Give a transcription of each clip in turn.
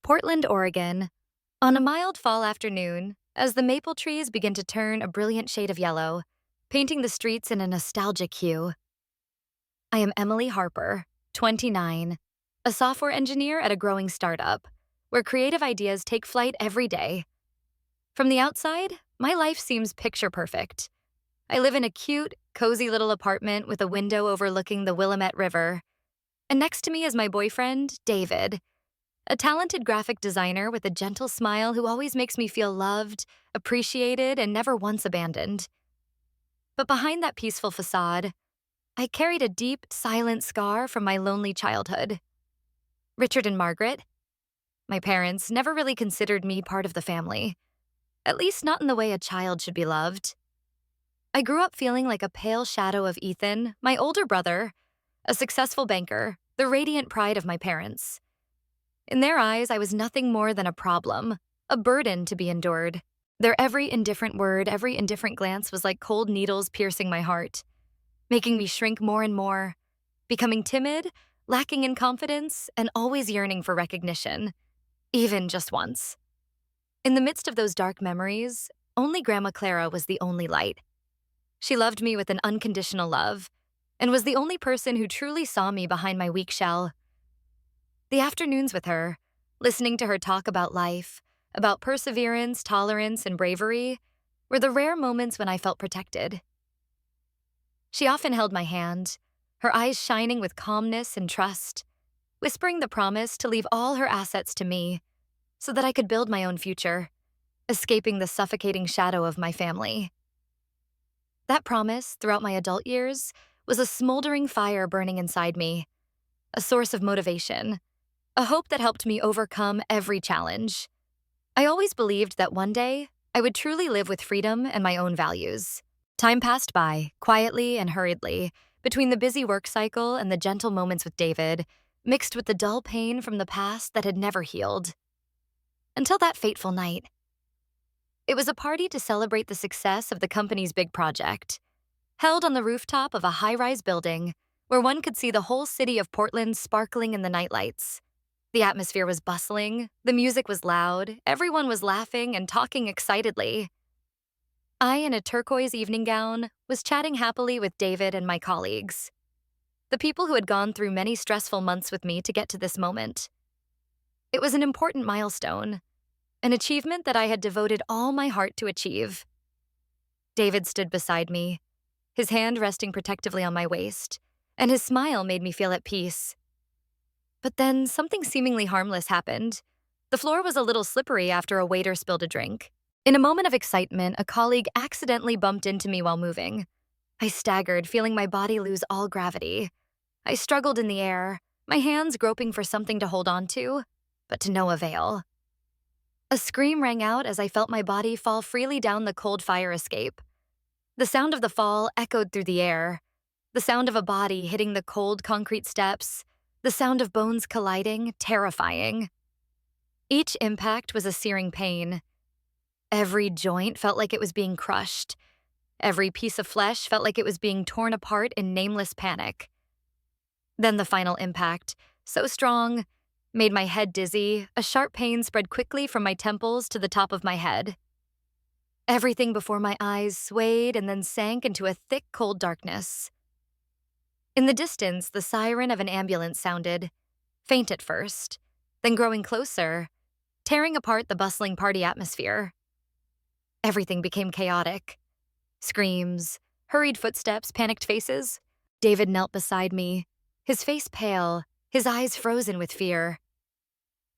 Portland, Oregon, on a mild fall afternoon, as the maple trees begin to turn a brilliant shade of yellow, painting the streets in a nostalgic hue. I am Emily Harper, 29, a software engineer at a growing startup, where creative ideas take flight every day. From the outside, my life seems picture perfect. I live in a cute, cozy little apartment with a window overlooking the Willamette River. And next to me is my boyfriend, David, a talented graphic designer with a gentle smile who always makes me feel loved, appreciated, and never once abandoned. But behind that peaceful facade, I carried a deep, silent scar from my lonely childhood. Richard and Margaret, my parents, never really considered me part of the family, at least not in the way a child should be loved. I grew up feeling like a pale shadow of Ethan, my older brother, a successful banker, the radiant pride of my parents. In their eyes, I was nothing more than a problem, a burden to be endured. Their every indifferent word, every indifferent glance was like cold needles piercing my heart, making me shrink more and more, becoming timid, lacking in confidence, and always yearning for recognition, even just once. In the midst of those dark memories, only Grandma Clara was the only light. She loved me with an unconditional love, and was the only person who truly saw me behind my weak shell. The afternoons with her, listening to her talk about life, about perseverance, tolerance, and bravery, were the rare moments when I felt protected. She often held my hand, her eyes shining with calmness and trust, whispering the promise to leave all her assets to me so that I could build my own future, escaping the suffocating shadow of my family. That promise, throughout my adult years, was a smoldering fire burning inside me, a source of motivation, a hope that helped me overcome every challenge. I always believed that one day I would truly live with freedom and my own values. Time passed by, quietly and hurriedly, between the busy work cycle and the gentle moments with David, mixed with the dull pain from the past that had never healed. Until that fateful night. It was a party to celebrate the success of the company's big project, held on the rooftop of a high-rise building where one could see the whole city of Portland sparkling in the nightlights. The atmosphere was bustling, the music was loud, everyone was laughing and talking excitedly. I, in a turquoise evening gown, was chatting happily with David and my colleagues, the people who had gone through many stressful months with me to get to this moment. It was an important milestone, an achievement that I had devoted all my heart to achieve. David stood beside me, his hand resting protectively on my waist, and his smile made me feel at peace. But then something seemingly harmless happened. The floor was a little slippery after a waiter spilled a drink. In a moment of excitement, a colleague accidentally bumped into me while moving. I staggered, feeling my body lose all gravity. I struggled in the air, my hands groping for something to hold on to, but to no avail. A scream rang out as I felt my body fall freely down the cold fire escape. The sound of the fall echoed through the air, the sound of a body hitting the cold concrete steps, the sound of bones colliding, terrifying. Each impact was a searing pain. Every joint felt like it was being crushed. Every piece of flesh felt like it was being torn apart in nameless panic. Then the final impact, so strong, made my head dizzy. A sharp pain spread quickly from my temples to the top of my head. Everything before my eyes swayed and then sank into a thick, cold darkness. In the distance, the siren of an ambulance sounded, faint at first, then growing closer, tearing apart the bustling party atmosphere. Everything became chaotic. Screams, hurried footsteps, panicked faces. David knelt beside me, his face pale, his eyes frozen with fear.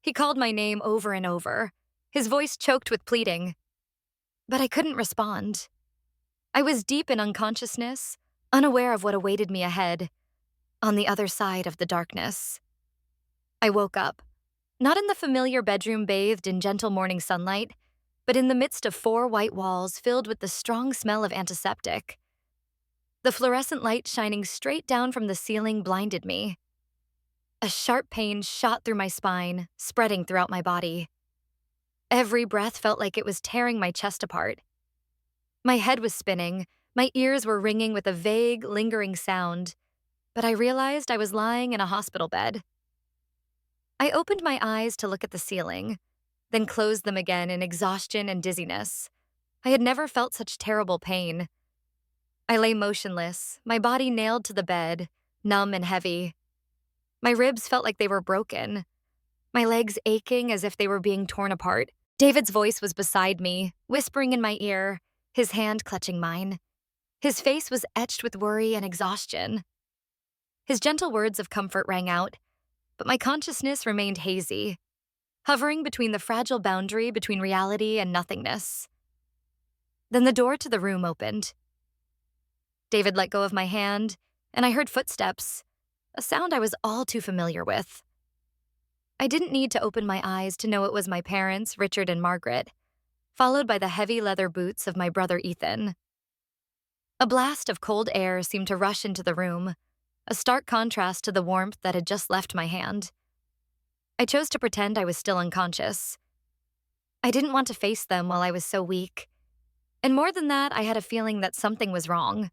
He called my name over and over, his voice choked with pleading. But I couldn't respond. I was deep in unconsciousness, unaware of what awaited me ahead, on the other side of the darkness. I woke up, not in the familiar bedroom bathed in gentle morning sunlight, but in the midst of 4 white walls filled with the strong smell of antiseptic. The fluorescent light shining straight down from the ceiling blinded me. A sharp pain shot through my spine, spreading throughout my body. Every breath felt like it was tearing my chest apart. My head was spinning, my ears were ringing with a vague, lingering sound, but I realized I was lying in a hospital bed. I opened my eyes to look at the ceiling, then closed them again in exhaustion and dizziness. I had never felt such terrible pain. I lay motionless, my body nailed to the bed, numb and heavy. My ribs felt like they were broken, my legs aching as if they were being torn apart. David's voice was beside me, whispering in my ear, his hand clutching mine. His face was etched with worry and exhaustion. His gentle words of comfort rang out, but my consciousness remained hazy, hovering between the fragile boundary between reality and nothingness. Then the door to the room opened. David let go of my hand, and I heard footsteps, a sound I was all too familiar with. I didn't need to open my eyes to know it was my parents, Richard and Margaret, followed by the heavy leather boots of my brother Ethan. A blast of cold air seemed to rush into the room, a stark contrast to the warmth that had just left my hand. I chose to pretend I was still unconscious. I didn't want to face them while I was so weak. And more than that, I had a feeling that something was wrong.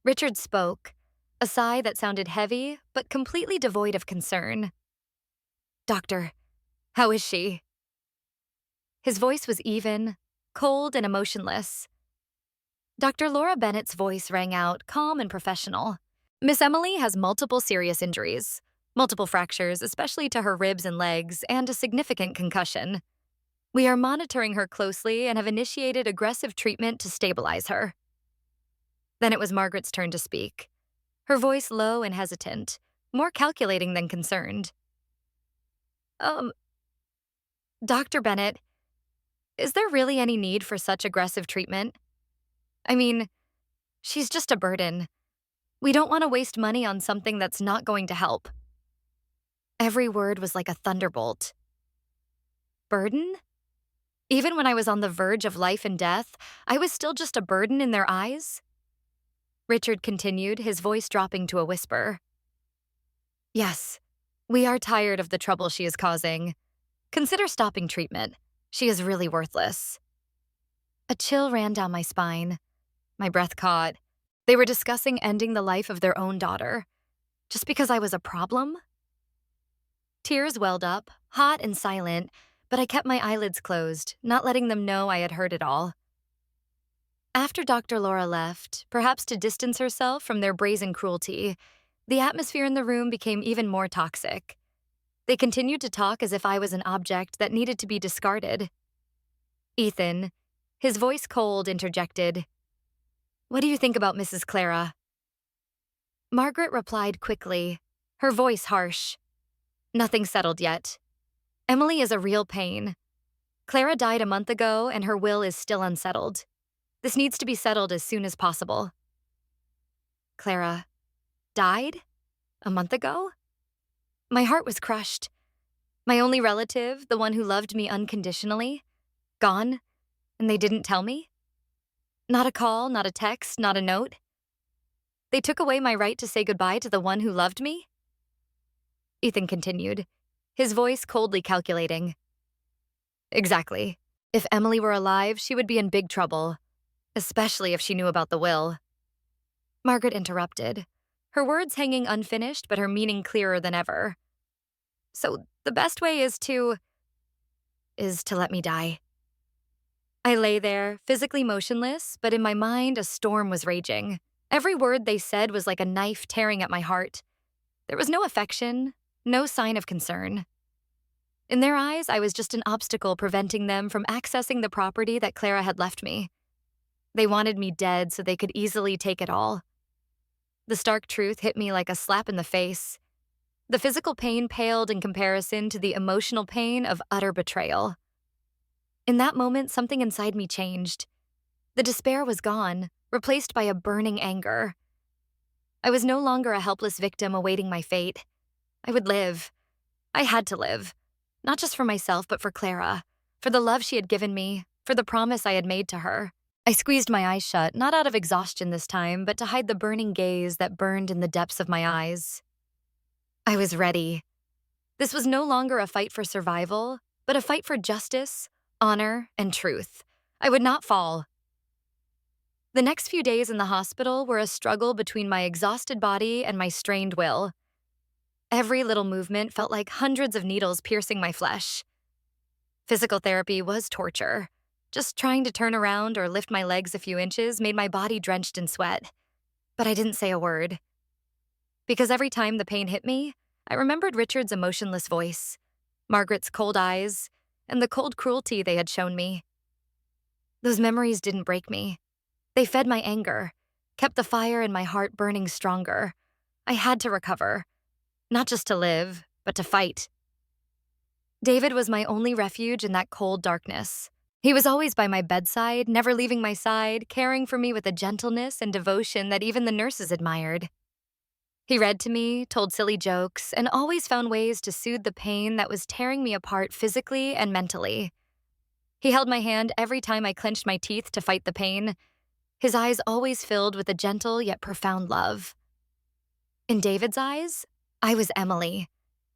Richard spoke, a sigh that sounded heavy, but completely devoid of concern. "Doctor, how is she?" His voice was even, cold and emotionless. Dr. Laura Bennett's voice rang out, calm and professional. "Miss Emily has multiple serious injuries, multiple fractures, especially to her ribs and legs, and a significant concussion. We are monitoring her closely and have initiated aggressive treatment to stabilize her." Then it was Margaret's turn to speak, her voice low and hesitant, more calculating than concerned. Um, Dr. Bennett, is there really any need for such aggressive treatment? I mean, she's just a burden. We don't want to waste money on something that's not going to help." Every word was like a thunderbolt. Burden? Even when I was on the verge of life and death, I was still just a burden in their eyes? Richard continued, his voice dropping to a whisper. "Yes, we are tired of the trouble she is causing. Consider stopping treatment. She is really worthless." A chill ran down my spine. My breath caught. They were discussing ending the life of their own daughter, just because I was a problem? Tears welled up, hot and silent, but I kept my eyelids closed, not letting them know I had heard it all. After Dr. Laura left, perhaps to distance herself from their brazen cruelty, the atmosphere in the room became even more toxic. They continued to talk as if I was an object that needed to be discarded. Ethan, his voice cold, interjected, "What do you think about Mrs. Clara?" Margaret replied quickly, her voice harsh. "Nothing settled yet. Emily is a real pain. Clara died a month ago, and her will is still unsettled. This needs to be settled as soon as possible." Clara died? A month ago? My heart was crushed. My only relative, the one who loved me unconditionally, gone, and they didn't tell me? Not a call, not a text, not a note. They took away my right to say goodbye to the one who loved me? Ethan continued, his voice coldly calculating. "Exactly. If Emily were alive, she would be in big trouble, especially if she knew about the will." Margaret interrupted, her words hanging unfinished but her meaning clearer than ever. "So the best way is to let me die." I lay there, physically motionless, but in my mind a storm was raging. Every word they said was like a knife tearing at my heart. There was no affection, no sign of concern. In their eyes, I was just an obstacle preventing them from accessing the property that Clara had left me. They wanted me dead so they could easily take it all. The stark truth hit me like a slap in the face. The physical pain paled in comparison to the emotional pain of utter betrayal. In that moment, something inside me changed. The despair was gone, replaced by a burning anger. I was no longer a helpless victim awaiting my fate. I would live. I had to live. Not just for myself, but for Clara, for the love she had given me, for the promise I had made to her. I squeezed my eyes shut, not out of exhaustion this time, but to hide the burning gaze that burned in the depths of my eyes. I was ready. This was no longer a fight for survival, but a fight for justice, honor, and truth. I would not fall. The next few days in the hospital were a struggle between my exhausted body and my strained will. Every little movement felt like hundreds of needles piercing my flesh. Physical therapy was torture. Just trying to turn around or lift my legs a few inches made my body drenched in sweat. But I didn't say a word. Because every time the pain hit me, I remembered Richard's emotionless voice, Margaret's cold eyes, and the cold cruelty they had shown me. Those memories didn't break me. They fed my anger, kept the fire in my heart burning stronger. I had to recover, not just to live, but to fight. David was my only refuge in that cold darkness. He was always by my bedside, never leaving my side, caring for me with a gentleness and devotion that even the nurses admired. He read to me, told silly jokes, and always found ways to soothe the pain that was tearing me apart physically and mentally. He held my hand every time I clenched my teeth to fight the pain, his eyes always filled with a gentle yet profound love. In David's eyes, I was Emily,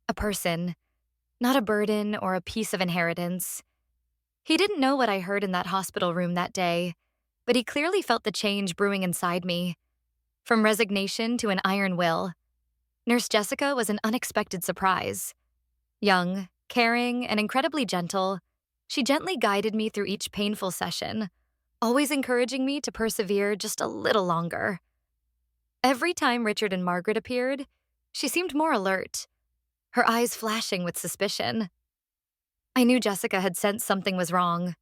a person, not a burden or a piece of inheritance. He didn't know what I heard in that hospital room that day, but he clearly felt the change brewing inside me. From resignation to an iron will, Nurse Jessica was an unexpected surprise. Young, caring, and incredibly gentle, she gently guided me through each painful session, always encouraging me to persevere just a little longer. Every time Richard and Margaret appeared, she seemed more alert, her eyes flashing with suspicion. I knew Jessica had sensed something was wrong,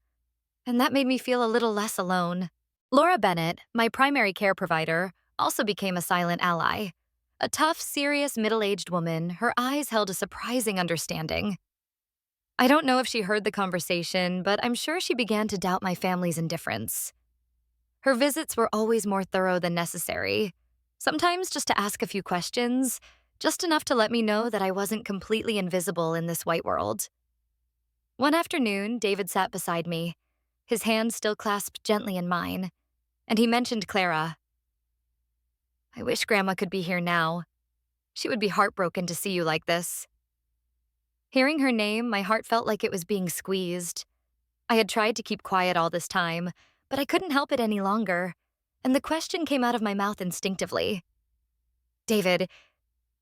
and that made me feel a little less alone. Laura Bennett, my primary care provider, also became a silent ally. A tough, serious, middle-aged woman, her eyes held a surprising understanding. I don't know if she heard the conversation, but I'm sure she began to doubt my family's indifference. Her visits were always more thorough than necessary, sometimes just to ask a few questions, just enough to let me know that I wasn't completely invisible in this white world. One afternoon, David sat beside me, his hand still clasped gently in mine, and he mentioned Clara. I wish Grandma could be here now. She would be heartbroken to see you like this. Hearing her name, my heart felt like it was being squeezed. I had tried to keep quiet all this time, but I couldn't help it any longer, and the question came out of my mouth instinctively. David,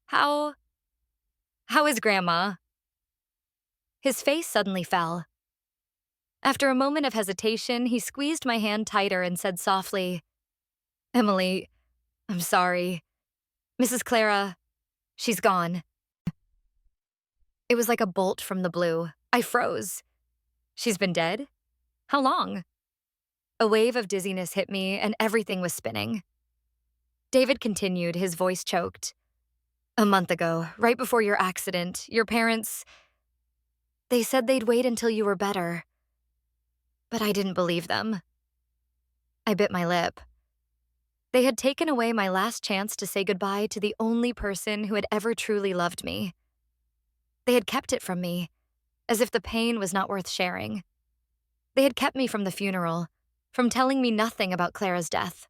how is Grandma? His face suddenly fell. After a moment of hesitation, he squeezed my hand tighter and said softly, Emily, I'm sorry. Mrs. Clara, she's gone. It was like a bolt from the blue. I froze. She's been dead? How long? A wave of dizziness hit me, and everything was spinning. David continued, his voice choked. A month ago, right before your accident, your parents, they said they'd wait until you were better. But I didn't believe them. I bit my lip. They had taken away my last chance to say goodbye to the only person who had ever truly loved me. They had kept it from me, as if the pain was not worth sharing. They had kept me from the funeral, from telling me nothing about Clara's death.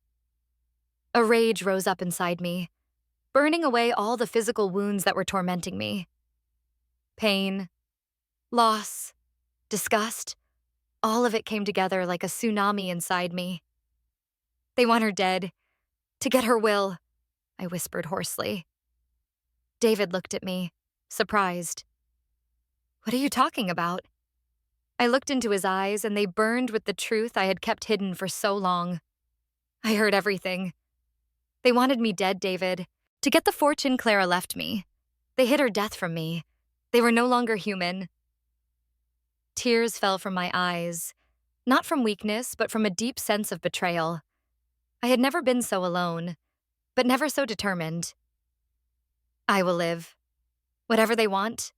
A rage rose up inside me, burning away all the physical wounds that were tormenting me. Pain, loss, disgust, all of it came together like a tsunami inside me. They want her dead, to get her will, I whispered hoarsely. David looked at me, surprised. What are you talking about? I looked into his eyes, and they burned with the truth I had kept hidden for so long. I heard everything. They wanted me dead, David, to get the fortune Clara left me. They hid her death from me. They were no longer human. Tears fell from my eyes, not from weakness, but from a deep sense of betrayal. I had never been so alone, but never so determined. I will live. Whatever they want,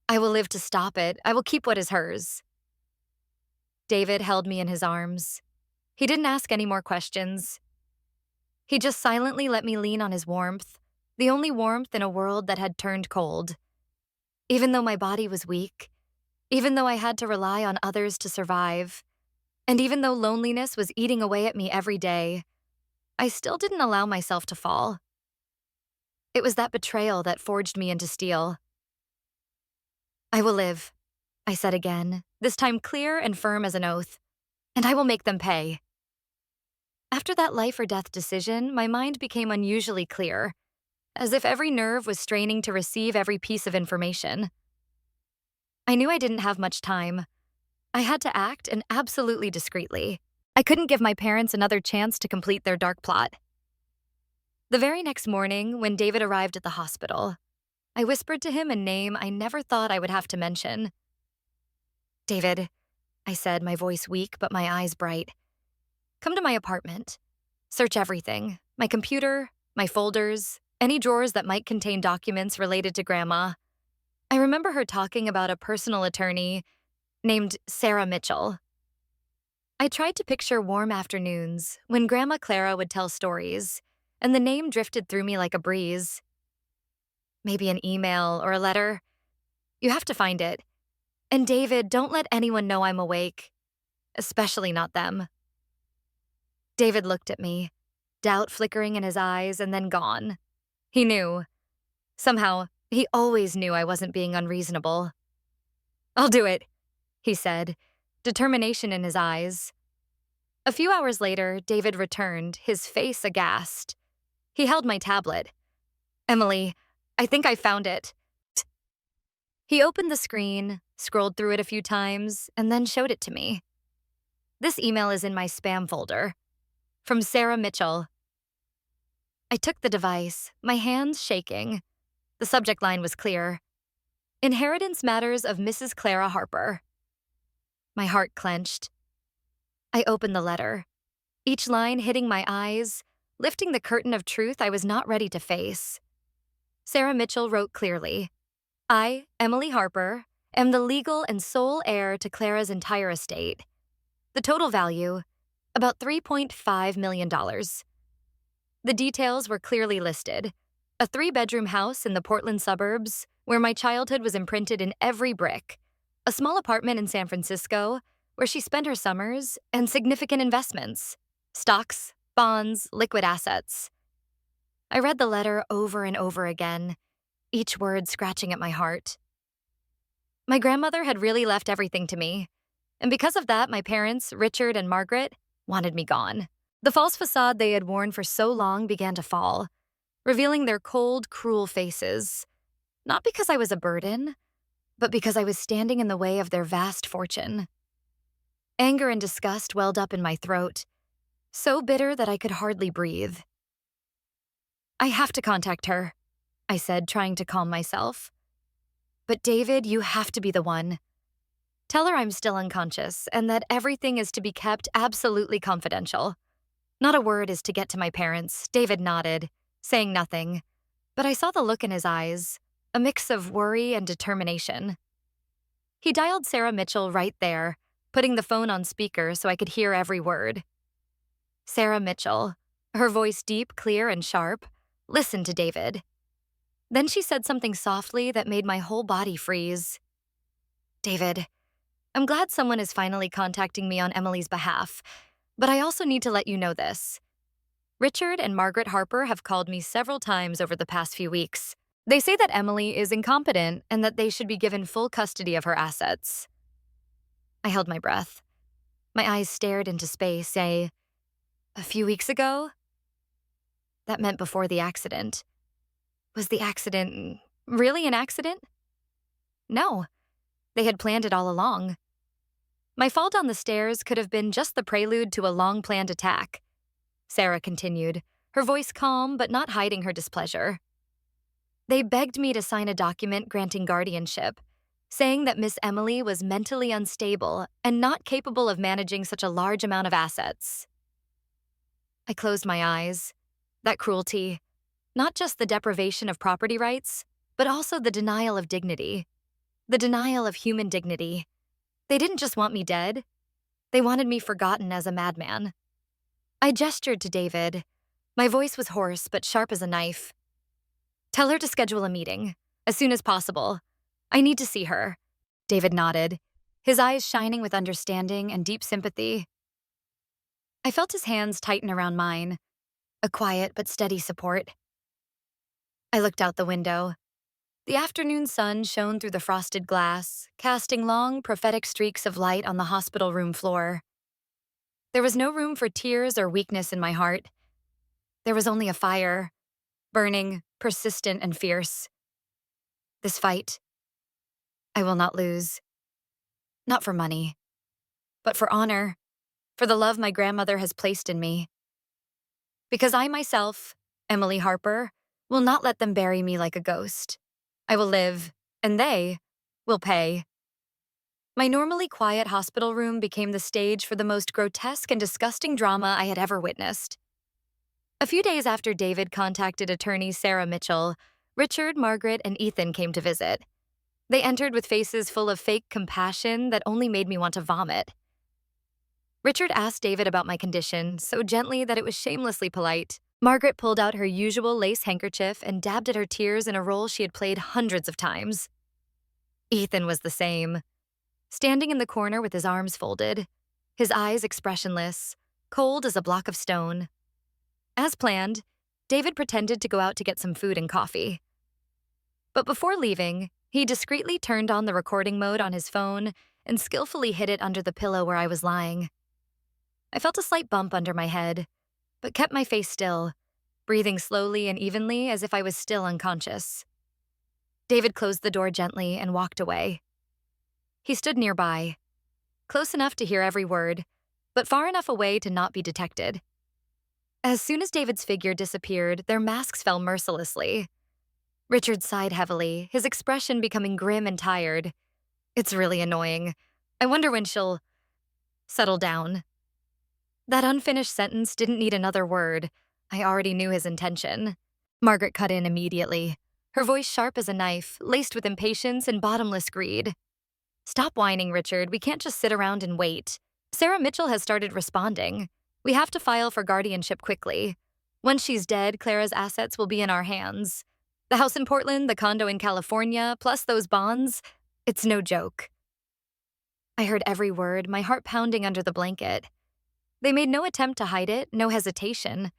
I will live to stop it. I will keep what is hers. David held me in his arms. He didn't ask any more questions. He just silently let me lean on his warmth, the only warmth in a world that had turned cold. Even though my body was weak, even though I had to rely on others to survive, and even though loneliness was eating away at me every day, I still didn't allow myself to fall. It was that betrayal that forged me into steel. I will live, I said again, this time clear and firm as an oath, and I will make them pay. After that life or death decision, my mind became unusually clear. as if every nerve was straining to receive every piece of information. I knew I didn't have much time. I had to act, and absolutely discreetly. I couldn't give my parents another chance to complete their dark plot. The very next morning, when David arrived at the hospital, I whispered to him a name I never thought I would have to mention. "David," I said, my voice weak but my eyes bright. "Come to my apartment. Search everything. My computer, my folders, any drawers that might contain documents related to Grandma." I remember her talking about a personal attorney named Sarah Mitchell. I tried to picture warm afternoons when Grandma Clara would tell stories, and the name drifted through me like a breeze. Maybe an email or a letter. You have to find it. And David, don't let anyone know I'm awake, especially not them. David looked at me, doubt flickering in his eyes and then gone. He knew. Somehow, he always knew I wasn't being unreasonable. "I'll do it," he said, determination in his eyes. A few hours later, David returned, his face aghast. He held my tablet. "Emily, I think I found it." He opened the screen, scrolled through it a few times, and then showed it to me. "This email is in my spam folder. From Sarah Mitchell." I took the device, my hands shaking. The subject line was clear. "Inheritance matters of Mrs. Clara Harper." My heart clenched. I opened the letter, each line hitting my eyes, lifting the curtain of truth I was not ready to face. Sarah Mitchell wrote clearly, "I, Emily Harper, am the legal and sole heir to Clara's entire estate. The total value, about $3.5 million. The details were clearly listed. A 3-bedroom house in the Portland suburbs, where my childhood was imprinted in every brick. A small apartment in San Francisco, where she spent her summers, and significant investments. Stocks, bonds, liquid assets." I read the letter over and over again, each word scratching at my heart. My grandmother had really left everything to me, and because of that, my parents, Richard and Margaret, wanted me gone. The false facade they had worn for so long began to fall, revealing their cold, cruel faces. Not because I was a burden, but because I was standing in the way of their vast fortune. Anger and disgust welled up in my throat, so bitter that I could hardly breathe. "I have to contact her," I said, trying to calm myself. "But David, you have to be the one. Tell her I'm still unconscious and that everything is to be kept absolutely confidential. Not a word is to get to my parents." David nodded, saying nothing, but I saw the look in his eyes, a mix of worry and determination. He dialed Sarah Mitchell right there, putting the phone on speaker so I could hear every word. Sarah Mitchell, her voice deep, clear, and sharp, listened to David. Then she said something softly that made my whole body freeze. "David, I'm glad someone is finally contacting me on Emily's behalf, but I also need to let you know this. Richard and Margaret Harper have called me several times over the past few weeks. They say that Emily is incompetent and that they should be given full custody of her assets." I held my breath. My eyes stared into space, a few weeks ago? That meant before the accident. Was the accident really an accident? No, they had planned it all along. My fall down the stairs could have been just the prelude to a long-planned attack. Sarah continued, her voice calm but not hiding her displeasure. "They begged me to sign a document granting guardianship, saying that Miss Emily was mentally unstable and not capable of managing such a large amount of assets." I closed my eyes. That cruelty, not just the deprivation of property rights, but also the denial of dignity. The denial of human dignity. They didn't just want me dead. They wanted me forgotten as a madman. I gestured to David. My voice was hoarse but sharp as a knife. "Tell her to schedule a meeting, as soon as possible. I need to see her." David nodded, his eyes shining with understanding and deep sympathy. I felt his hands tighten around mine, a quiet but steady support. I looked out the window. The afternoon sun shone through the frosted glass, casting long, prophetic streaks of light on the hospital room floor. There was no room for tears or weakness in my heart. There was only a fire, burning, persistent and fierce. This fight, I will not lose. Not for money, but for honor, for the love my grandmother has placed in me. Because I myself, Emily Harper, will not let them bury me like a ghost. I will live, and they will pay. My normally quiet hospital room became the stage for the most grotesque and disgusting drama I had ever witnessed. A few days after David contacted attorney Sarah Mitchell, Richard, Margaret, and Ethan came to visit. They entered with faces full of fake compassion that only made me want to vomit. Richard asked David about my condition so gently that it was shamelessly polite. Margaret pulled out her usual lace handkerchief and dabbed at her tears in a role she had played hundreds of times. Ethan was the same, standing in the corner with his arms folded, his eyes expressionless, cold as a block of stone. As planned, David pretended to go out to get some food and coffee. But before leaving, he discreetly turned on the recording mode on his phone and skillfully hid it under the pillow where I was lying. I felt a slight bump under my head, but kept my face still, breathing slowly and evenly as if I was still unconscious. David closed the door gently and walked away. He stood nearby, close enough to hear every word, but far enough away to not be detected. As soon as David's figure disappeared, their masks fell mercilessly. Richard sighed heavily, his expression becoming grim and tired. It's really annoying. I wonder when she'll settle down. That unfinished sentence didn't need another word. I already knew his intention. Margaret cut in immediately, her voice sharp as a knife, laced with impatience and bottomless greed. Stop whining, Richard. We can't just sit around and wait. Sarah Mitchell has started responding. We have to file for guardianship quickly. Once she's dead, Clara's assets will be in our hands. The house in Portland, the condo in California, plus those bonds, it's no joke. I heard every word, my heart pounding under the blanket. They made no attempt to hide it, no hesitation.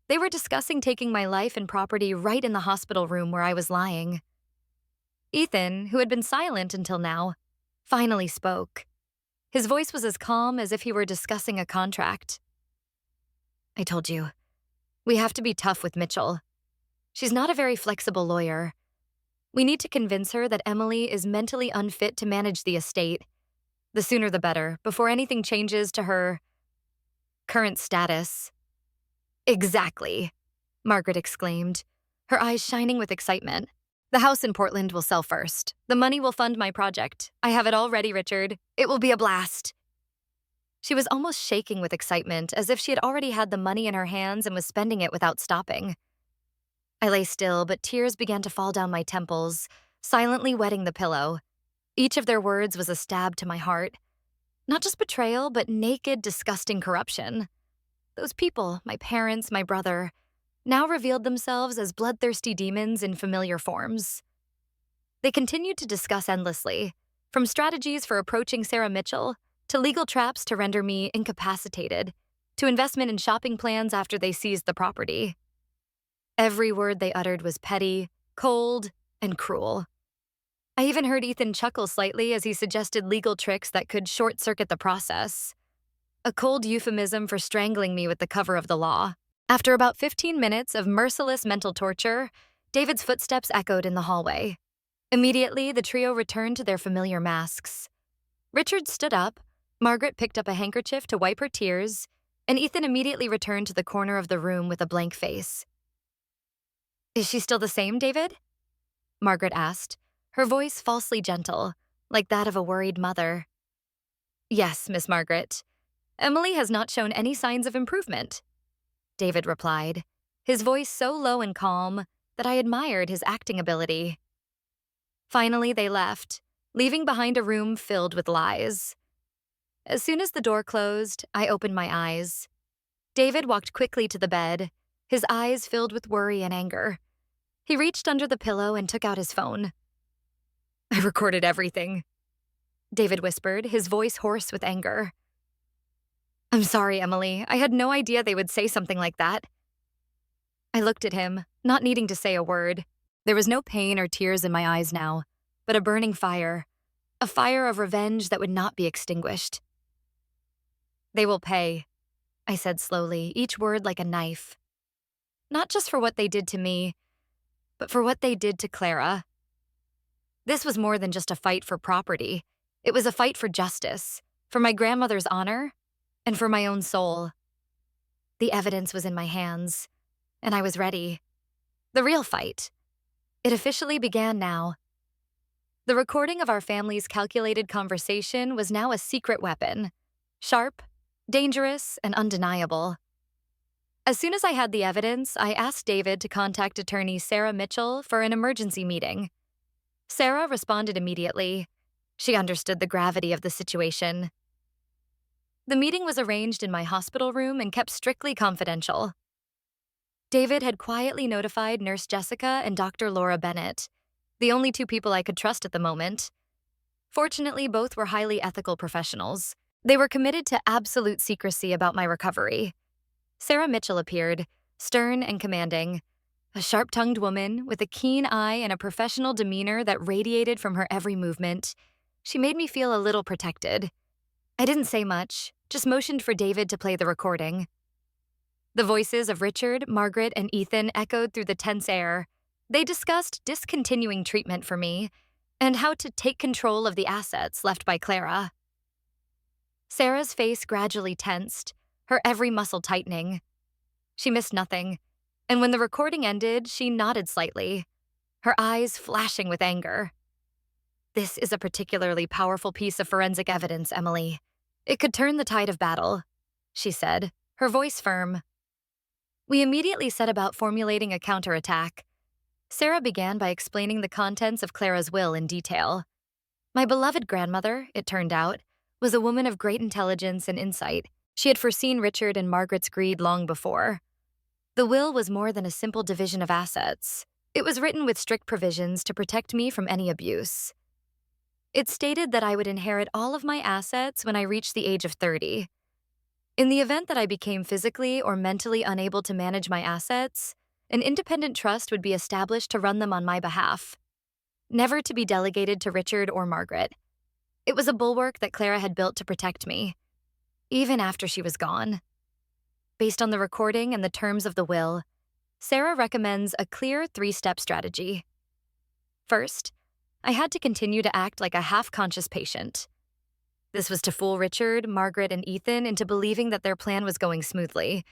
They were discussing taking my life and property right in the hospital room where I was lying. Ethan, who had been silent until now, finally spoke. His voice was as calm as if he were discussing a contract. I told you, we have to be tough with Mitchell. She's not a very flexible lawyer. We need to convince her that Emily is mentally unfit to manage the estate. The sooner the better, before anything changes to her current status. Exactly, Margaret exclaimed, her eyes shining with excitement. The house in Portland will sell first. The money will fund my project. I have it all ready, Richard. It will be a blast. She was almost shaking with excitement, as if she had already had the money in her hands and was spending it without stopping. I lay still, but tears began to fall down my temples, silently wetting the pillow. Each of their words was a stab to my heart. Not just betrayal, but naked, disgusting corruption. Those people, my parents, my brother, now revealed themselves as bloodthirsty demons in familiar forms. They continued to discuss endlessly, from strategies for approaching Sarah Mitchell, to legal traps to render me incapacitated, to investment in shopping plans after they seized the property. Every word they uttered was petty, cold, and cruel. I even heard Ethan chuckle slightly as he suggested legal tricks that could short-circuit the process. A cold euphemism for strangling me with the cover of the law. After about 15 minutes of merciless mental torture, David's footsteps echoed in the hallway. Immediately, the trio returned to their familiar masks. Richard stood up, Margaret picked up a handkerchief to wipe her tears, and Ethan immediately returned to the corner of the room with a blank face. Is she still the same, David? Margaret asked, her voice falsely gentle, like that of a worried mother. Yes, Miss Margaret. Emily has not shown any signs of improvement, David replied, his voice so low and calm that I admired his acting ability. Finally, they left, leaving behind a room filled with lies. As soon as the door closed, I opened my eyes. David walked quickly to the bed, his eyes filled with worry and anger. He reached under the pillow and took out his phone. I recorded everything, David whispered, his voice hoarse with anger. I'm sorry, Emily. I had no idea they would say something like that. I looked at him, not needing to say a word. There was no pain or tears in my eyes now, but a burning fire, a fire of revenge that would not be extinguished. They will pay, I said slowly, each word like a knife. Not just for what they did to me, but for what they did to Clara. This was more than just a fight for property. It was a fight for justice, for my grandmother's honor, and for my own soul. The evidence was in my hands, and I was ready. The real fight. It officially began now. The recording of our family's calculated conversation was now a secret weapon. Sharp, dangerous, and undeniable. As soon as I had the evidence, I asked David to contact attorney Sarah Mitchell for an emergency meeting. Sarah responded immediately. She understood the gravity of the situation. The meeting was arranged in my hospital room and kept strictly confidential. David had quietly notified Nurse Jessica and Dr. Laura Bennett, the only two people I could trust at the moment. Fortunately, both were highly ethical professionals. They were committed to absolute secrecy about my recovery. Sarah Mitchell appeared, stern and commanding, a sharp-tongued woman with a keen eye and a professional demeanor that radiated from her every movement. She made me feel a little protected. I didn't say much, just motioned for David to play the recording. The voices of Richard, Margaret, and Ethan echoed through the tense air. They discussed discontinuing treatment for me and how to take control of the assets left by Clara. Sarah's face gradually tensed, her every muscle tightening. She missed nothing, and when the recording ended, she nodded slightly, her eyes flashing with anger. "This is a particularly powerful piece of forensic evidence, Emily. It could turn the tide of battle," she said, her voice firm. We immediately set about formulating a counterattack. Sarah began by explaining the contents of Clara's will in detail. My beloved grandmother, it turned out, was a woman of great intelligence and insight. She had foreseen Richard and Margaret's greed long before. The will was more than a simple division of assets. It was written with strict provisions to protect me from any abuse. It stated that I would inherit all of my assets when I reached the age of 30. In the event that I became physically or mentally unable to manage my assets, an independent trust would be established to run them on my behalf, never to be delegated to Richard or Margaret. It was a bulwark that Clara had built to protect me, even after she was gone. Based on the recording and the terms of the will, Sarah recommends a clear 3-step strategy. First, I had to continue to act like a half-conscious patient. This was to fool Richard, Margaret, and Ethan into believing that their plan was going smoothly.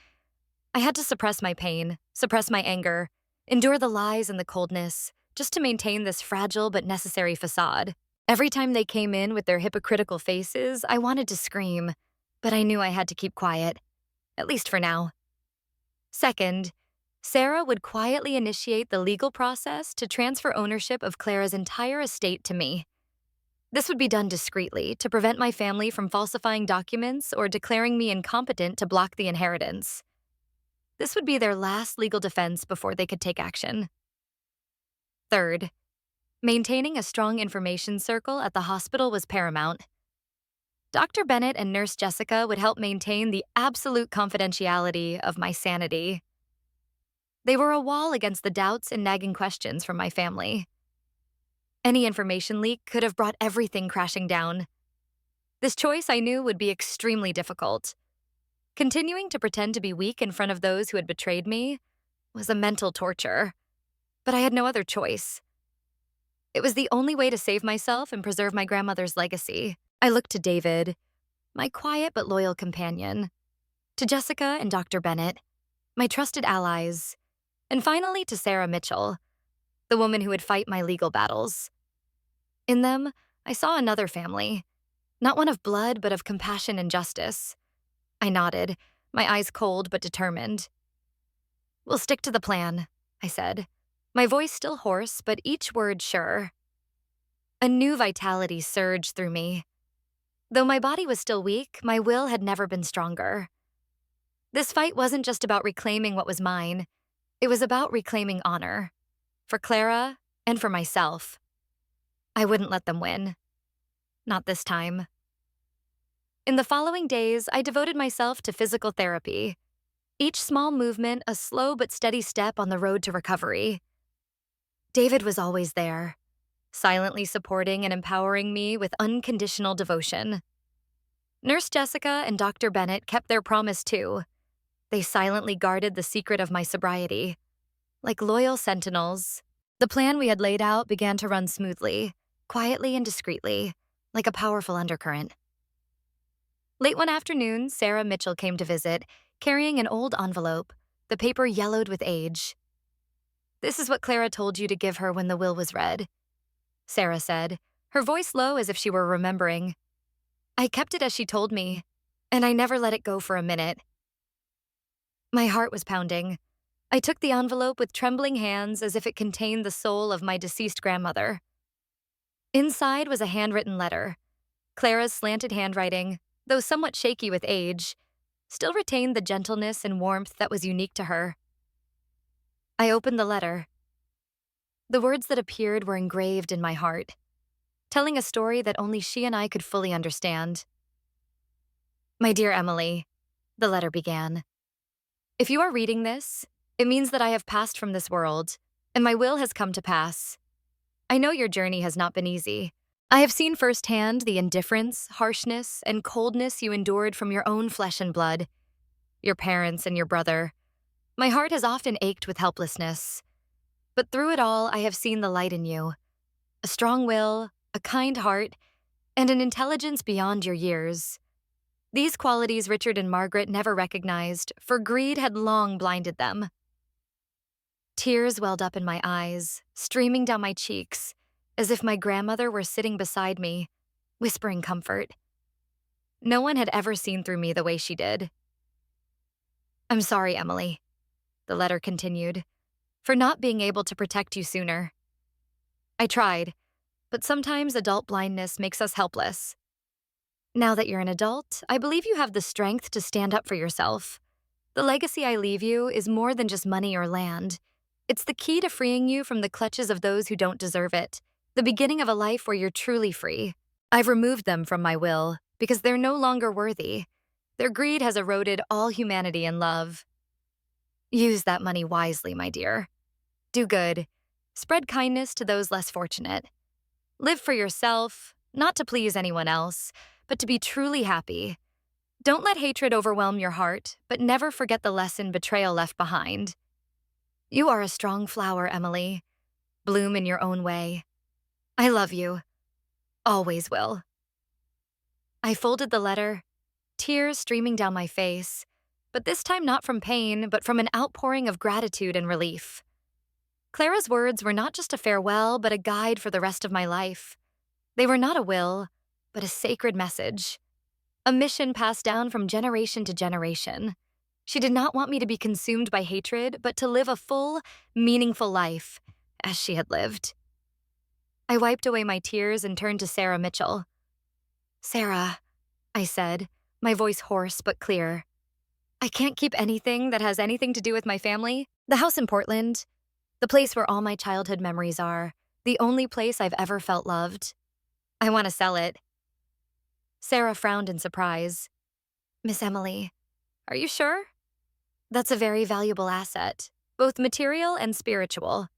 I had to suppress my pain, suppress my anger, endure the lies and the coldness, just to maintain this fragile but necessary facade. Every time they came in with their hypocritical faces, I wanted to scream, but I knew I had to keep quiet, at least for now. Second, Sarah would quietly initiate the legal process to transfer ownership of Clara's entire estate to me. This would be done discreetly to prevent my family from falsifying documents or declaring me incompetent to block the inheritance. This would be their last legal defense before they could take action. Third, maintaining a strong information circle at the hospital was paramount. Dr. Bennett and Nurse Jessica would help maintain the absolute confidentiality of my sanity. They were a wall against the doubts and nagging questions from my family. Any information leak could have brought everything crashing down. This choice I knew would be extremely difficult. Continuing to pretend to be weak in front of those who had betrayed me was a mental torture, but I had no other choice. It was the only way to save myself and preserve my grandmother's legacy. I looked to David, my quiet but loyal companion, to Jessica and Dr. Bennett, my trusted allies, and finally to Sarah Mitchell, the woman who would fight my legal battles. In them, I saw another family, not one of blood but of compassion and justice. I nodded, my eyes cold but determined. "We'll stick to the plan," I said, my voice still hoarse but each word sure. A new vitality surged through me. Though my body was still weak, my will had never been stronger. This fight wasn't just about reclaiming what was mine. It was about reclaiming honor. For Clara and for myself. I wouldn't let them win. Not this time. In the following days, I devoted myself to physical therapy. Each small movement a slow but steady step on the road to recovery. David was always there, silently supporting and empowering me with unconditional devotion. Nurse Jessica and Dr. Bennett kept their promise too. They silently guarded the secret of my sobriety. Like loyal sentinels, The plan we had laid out began to run smoothly, quietly and discreetly, like a powerful undercurrent. Late one afternoon, Sarah Mitchell came to visit, carrying an old envelope, the paper yellowed with age. "This is what Clara told you to give her when the will was read," Sarah said, her voice low as if she were remembering. "I kept it as she told me, and I never let it go for a minute." My heart was pounding. I took the envelope with trembling hands as if it contained the soul of my deceased grandmother. Inside was a handwritten letter. Clara's slanted handwriting, though somewhat shaky with age, still retained the gentleness and warmth that was unique to her. I opened the letter. The words that appeared were engraved in my heart, telling a story that only she and I could fully understand. "My dear Emily," the letter began, "if you are reading this, it means that I have passed from this world, and my will has come to pass. I know your journey has not been easy. I have seen firsthand the indifference, harshness, and coldness you endured from your own flesh and blood, your parents and your brother. My heart has often ached with helplessness. But through it all, I have seen the light in you. A strong will, a kind heart, and an intelligence beyond your years. These qualities Richard and Margaret never recognized, for greed had long blinded them." Tears welled up in my eyes, streaming down my cheeks, as if my grandmother were sitting beside me, whispering comfort. No one had ever seen through me the way she did. "I'm sorry, Emily," the letter continued, "for not being able to protect you sooner. I tried, but sometimes adult blindness makes us helpless. Now that you're an adult, I believe you have the strength to stand up for yourself. The legacy I leave you is more than just money or land. It's the key to freeing you from the clutches of those who don't deserve it, the beginning of a life where you're truly free. I've removed them from my will because they're no longer worthy. Their greed has eroded all humanity and love. Use that money wisely, my dear. Do good. Spread kindness to those less fortunate. Live for yourself, not to please anyone else, but to be truly happy. Don't let hatred overwhelm your heart, but never forget the lesson betrayal left behind. You are a strong flower, Emily. Bloom in your own way. I love you. Always will." I folded the letter, tears streaming down my face, but this time not from pain, but from an outpouring of gratitude and relief. Clara's words were not just a farewell, but a guide for the rest of my life. They were not a will, but a sacred message. A mission passed down from generation to generation. She did not want me to be consumed by hatred, but to live a full, meaningful life, as she had lived. I wiped away my tears and turned to Sarah Mitchell. "Sarah," I said, my voice hoarse but clear, "I can't keep anything that has anything to do with my family. The house in Portland, the place where all my childhood memories are, the only place I've ever felt loved. I want to sell it." Sarah frowned in surprise. "Miss Emily, are you sure? That's a very valuable asset, both material and spiritual."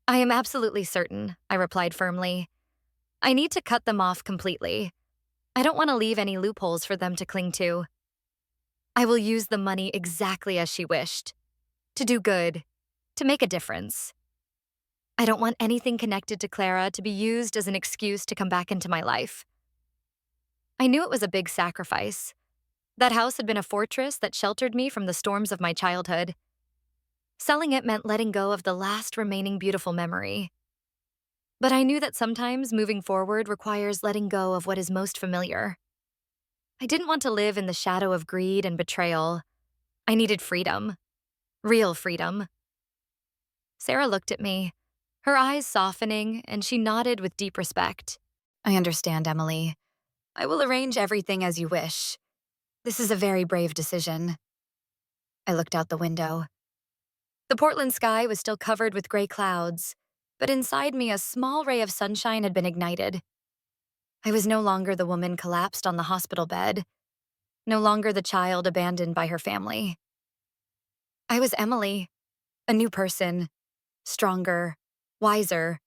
"I am absolutely certain," I replied firmly. "I need to cut them off completely. I don't want to leave any loopholes for them to cling to. I will use the money exactly as she wished, to do good, to make a difference. I don't want anything connected to Clara to be used as an excuse to come back into my life." I knew it was a big sacrifice. That house had been a fortress that sheltered me from the storms of my childhood. Selling it meant letting go of the last remaining beautiful memory. But I knew that sometimes moving forward requires letting go of what is most familiar. I didn't want to live in the shadow of greed and betrayal. I needed freedom. Real freedom. Sarah looked at me, her eyes softening, and she nodded with deep respect. "I understand, Emily. I will arrange everything as you wish. This is a very brave decision." I looked out the window. The Portland sky was still covered with gray clouds, but inside me a small ray of sunshine had been ignited. I was no longer the woman collapsed on the hospital bed, no longer the child abandoned by her family. I was Emily, a new person, stronger, wiser,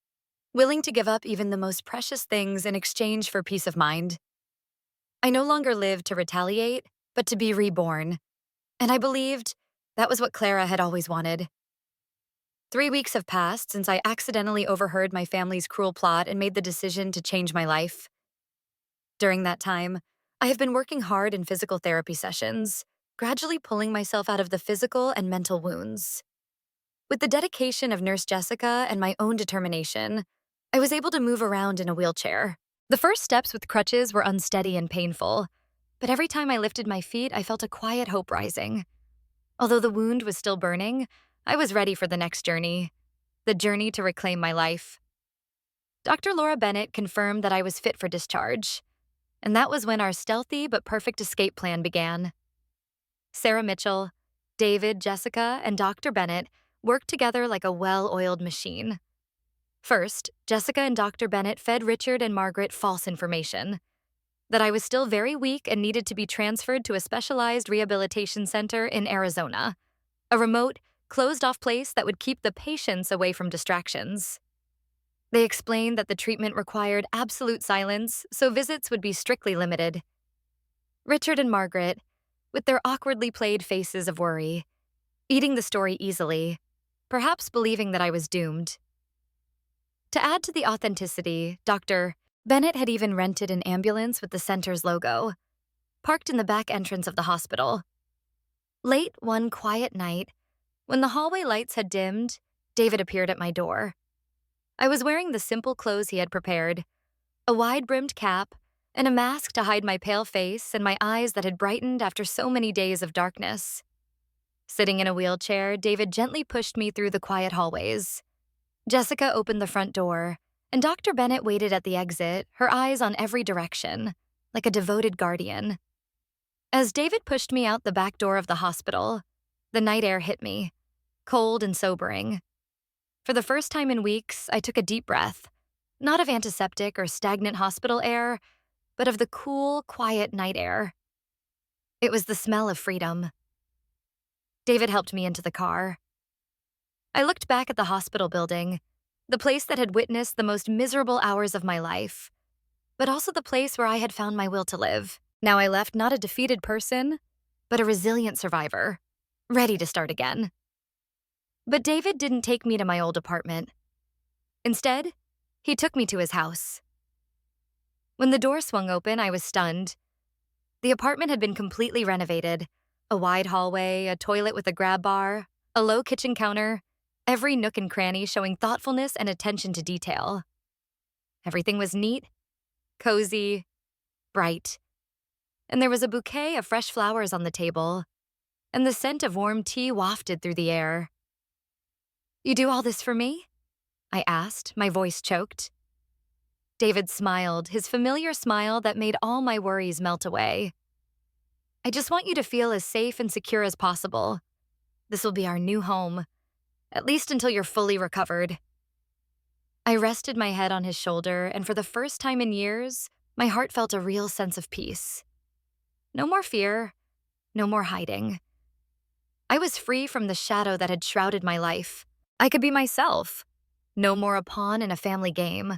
willing to give up even the most precious things in exchange for peace of mind. I no longer lived to retaliate, but to be reborn, and I believed that was what Clara had always wanted. 3 weeks have passed since I accidentally overheard my family's cruel plot and made the decision to change my life. During that time, I have been working hard in physical therapy sessions, gradually pulling myself out of the physical and mental wounds. With the dedication of Nurse Jessica and my own determination, I was able to move around in a wheelchair. The first steps with crutches were unsteady and painful, but every time I lifted my feet, I felt a quiet hope rising. Although the wound was still burning, I was ready for the next journey, the journey to reclaim my life. Dr. Laura Bennett confirmed that I was fit for discharge, and that was when our stealthy but perfect escape plan began. Sarah Mitchell, David, Jessica, and Dr. Bennett worked together like a well-oiled machine. First, Jessica and Dr. Bennett fed Richard and Margaret false information that I was still very weak and needed to be transferred to a specialized rehabilitation center in Arizona, a remote, closed-off place that would keep the patients away from distractions. They explained that the treatment required absolute silence, so visits would be strictly limited. Richard and Margaret, with their awkwardly played faces of worry, eating the story easily, perhaps believing that I was doomed. To add to the authenticity, Dr. Bennett had even rented an ambulance with the center's logo, parked in the back entrance of the hospital. Late one quiet night, when the hallway lights had dimmed, David appeared at my door. I was wearing the simple clothes he had prepared, a wide-brimmed cap, and a mask to hide my pale face and my eyes that had brightened after so many days of darkness. Sitting in a wheelchair, David gently pushed me through the quiet hallways. Jessica opened the front door, and Dr. Bennett waited at the exit, her eyes on every direction, like a devoted guardian. As David pushed me out the back door of the hospital, the night air hit me, cold and sobering. For the first time in weeks, I took a deep breath, not of antiseptic or stagnant hospital air, but of the cool, quiet night air. It was the smell of freedom. David helped me into the car. I looked back at the hospital building, the place that had witnessed the most miserable hours of my life, but also the place where I had found my will to live. Now I left not a defeated person, but a resilient survivor, ready to start again. But David didn't take me to my old apartment. Instead, he took me to his house. When the door swung open, I was stunned. The apartment had been completely renovated. A wide hallway, a toilet with a grab bar, a low kitchen counter, every nook and cranny showing thoughtfulness and attention to detail. Everything was neat, cozy, bright. And there was a bouquet of fresh flowers on the table, and the scent of warm tea wafted through the air. "You do all this for me?" I asked, my voice choked. David smiled, his familiar smile that made all my worries melt away. "I just want you to feel as safe and secure as possible. This will be our new home, at least until you're fully recovered." I rested my head on his shoulder, and for the first time in years, my heart felt a real sense of peace. No more fear, no more hiding. I was free from the shadow that had shrouded my life. I could be myself, no more a pawn in a family game.